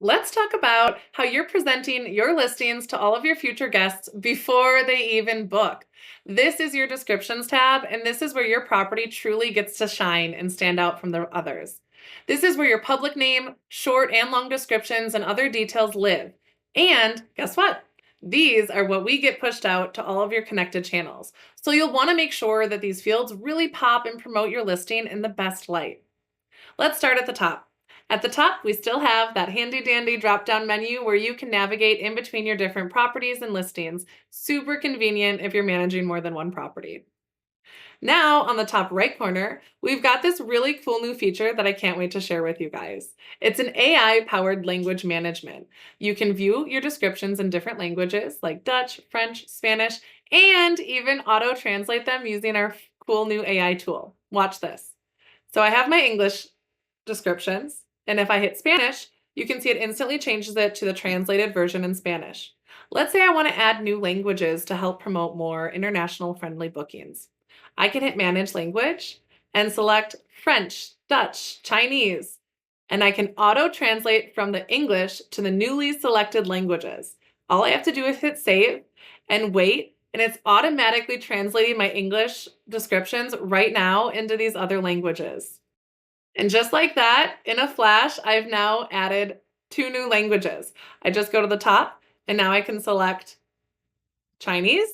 Let's talk about how you're presenting your listings to all of your future guests before they even book. This is your descriptions tab, and this is where your property truly gets to shine and stand out from the others. This is where your public name, short and long descriptions, and other details live. And guess what? These are what we get pushed out to all of your connected channels. So you'll want to make sure that these fields really pop and promote your listing in the best light. Let's start at the top. At the top, we still have that handy dandy drop down menu where you can navigate in between your different properties and listings. Super convenient if you're managing more than one property. Now, on the top right corner, we've got this really cool new feature that I can't wait to share with you guys. It's an AI powered language management. You can view your descriptions in different languages like Dutch, French, Spanish, and even auto translate them using our cool new AI tool. Watch this. So I have my English descriptions, and if I hit Spanish, you can see it instantly changes it to the translated version in Spanish. Let's say I want to add new languages to help promote more international friendly bookings. I can hit Manage Language and select French, Dutch, Chinese, and I can auto translate from the English to the newly selected languages. All I have to do is hit Save and wait, and it's automatically translating my English descriptions right now into these other languages. And just like that, in a flash, I've now added two new languages. I just go to the top, and now I can select Chinese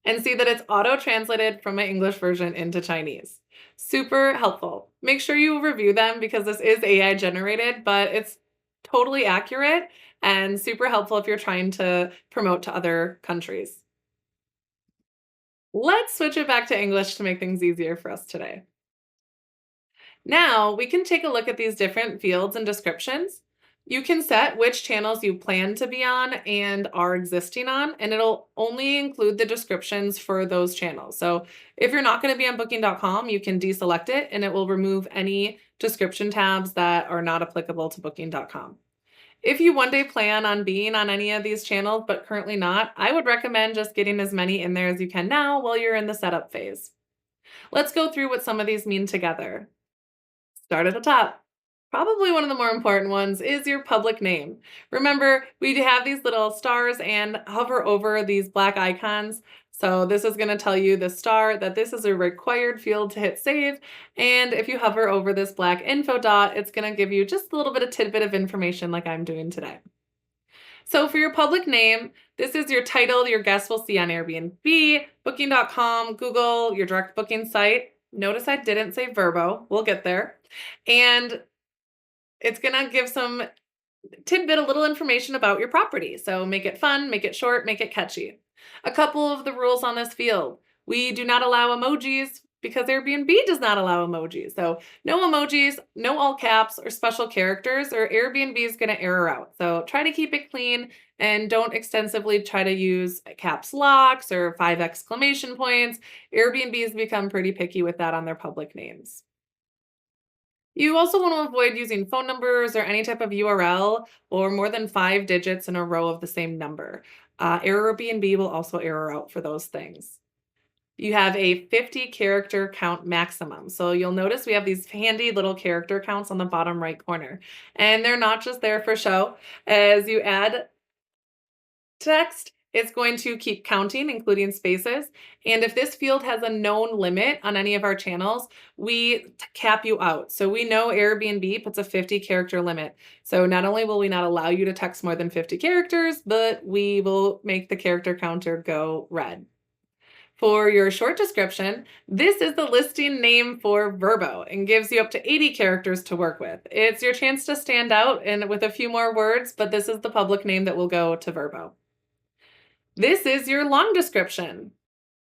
and see that it's auto-translated from my English version into Chinese. Super helpful. Make sure you review them because this is AI generated, but it's totally accurate and super helpful if you're trying to promote to other countries. Let's switch it back to English to make things easier for us today. Now we can take a look at these different fields and descriptions. You can set which channels you plan to be on and are existing on, and it'll only include the descriptions for those channels. So if you're not going to be on booking.com, you can deselect it and it will remove any description tabs that are not applicable to booking.com. If you one day plan on being on any of these channels but currently not, I would recommend just getting as many in there as you can now while you're in the setup phase. Let's go through what some of these mean together. Start at the top. Probably one of the more important ones is your public name. Remember, we have these little stars and hover over these black icons. So this is going to tell you the star that this is a required field to hit save. And if you hover over this black info dot, it's going to give you just a little bit of tidbit of information like I'm doing today. So for your public name, this is your title your guests will see on Airbnb, booking.com, Google, your direct booking site. Notice I didn't say Verbo. We'll get there. And it's going to give some tidbit, a little information about your property. So make it fun, make it short, make it catchy. A couple of the rules on this field. We do not allow emojis because Airbnb does not allow emojis. So no emojis, no all caps or special characters, or Airbnb is going to error out. So try to keep it clean and don't extensively try to use caps locks or 5 exclamation points. Airbnb's become pretty picky with that on their public names. You also want to avoid using phone numbers or any type of URL or more than 5 digits in a row of the same number. Airbnb will also error out for those things. You have a 50 character count maximum. So you'll notice we have these handy little character counts on the bottom right corner. And they're not just there for show. As you add text, it's going to keep counting, including spaces. And if this field has a known limit on any of our channels, we cap you out. So we know Airbnb puts a 50 character limit. So not only will we not allow you to text more than 50 characters, but we will make the character counter go red. For your short description, this is the listing name for Verbo and gives you up to 80 characters to work with. It's your chance to stand out and with a few more words, but this is the public name that will go to Verbo. This is your long description.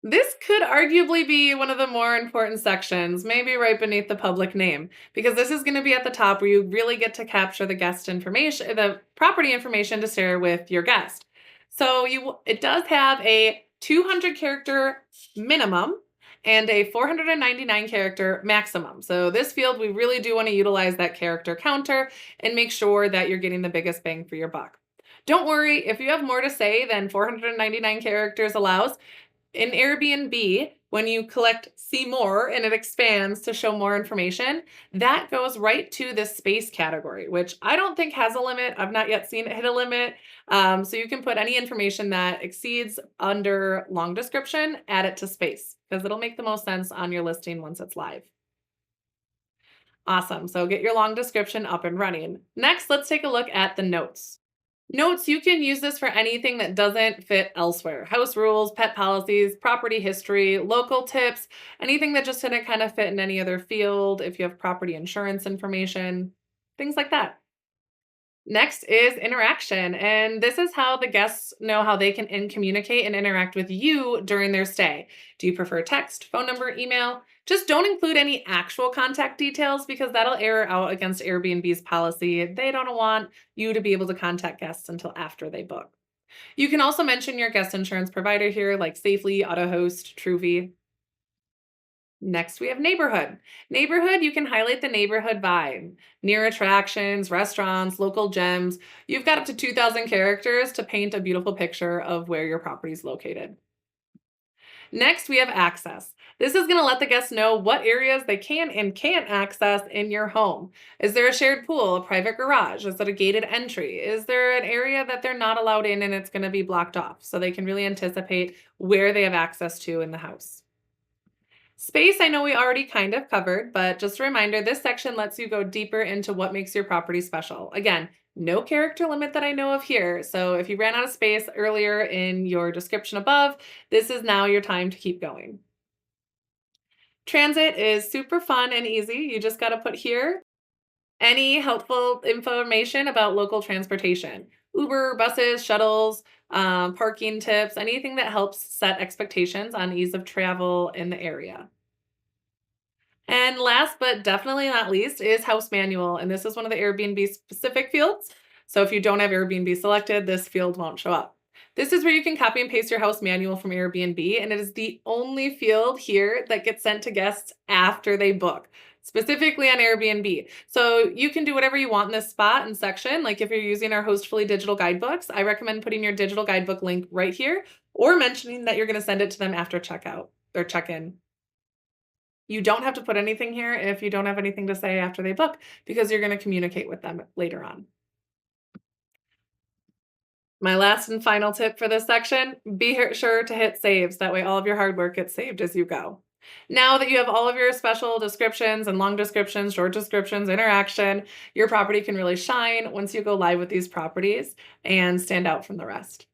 This could arguably be one of the more important sections, maybe right beneath the public name, because this is going to be at the top where you really get to capture the guest information, the property information to share with your guest. So it does have a 200 character minimum and a 499 character maximum. So this field, we really do want to utilize that character counter and make sure that you're getting the biggest bang for your buck. Don't worry, if you have more to say than 499 characters allows, in Airbnb, When you click see more and it expands to show more information, that goes right to the space category, which I don't think has a limit. I've not yet seen it hit a limit. So you can put any information that exceeds under long description, add it to space because it'll make the most sense on your listing once it's live. Awesome. So get your long description up and running. Next, let's take a look at the notes. Notes, you can use this for anything that doesn't fit elsewhere. House rules, pet policies, property history, local tips, anything that just didn't kind of fit in any other field. If you have property insurance information, things like that. Next is interaction. And this is how the guests know how they can communicate and interact with you during their stay. Do you prefer text, phone number, email? Just don't include any actual contact details because that'll error out against Airbnb's policy. They don't want you to be able to contact guests until after they book. You can also mention your guest insurance provider here, like Safely, AutoHost, Truvi. Next, we have neighborhood. Neighborhood, you can highlight the neighborhood vibe. Near attractions, restaurants, local gems. You've got up to 2,000 characters to paint a beautiful picture of where your property is located. Next, we have access. This is going to let the guests know what areas they can and can't access in your home. Is there a shared pool, a private garage? Is it a gated entry? Is there an area that they're not allowed in and it's going to be blocked off? So they can really anticipate where they have access to in the house. Space, I know we already kind of covered, but just a reminder, this section lets you go deeper into what makes your property special. Again, no character limit that I know of here. So if you ran out of space earlier in your description above, this is now your time to keep going. Transit is super fun and easy. You just got to put here any helpful information about local transportation. Uber, buses, shuttles, parking tips, anything that helps set expectations on ease of travel in the area. And last but definitely not least is house manual. And this is one of the Airbnb specific fields. So if you don't have Airbnb selected, this field won't show up. This is where you can copy and paste your house manual from Airbnb. And it is the only field here that gets sent to guests after they book, specifically on Airbnb. So you can do whatever you want in this spot and section. Like if you're using our Hostfully digital guidebooks, I recommend putting your digital guidebook link right here or mentioning that you're going to send it to them after checkout or check-in. You don't have to put anything here if you don't have anything to say after they book because you're going to communicate with them later on. My last and final tip for this section, be sure to hit saves. That way all of your hard work gets saved as you go. Now that you have all of your special descriptions and long descriptions, short descriptions, interaction, your property can really shine once you go live with these properties and stand out from the rest.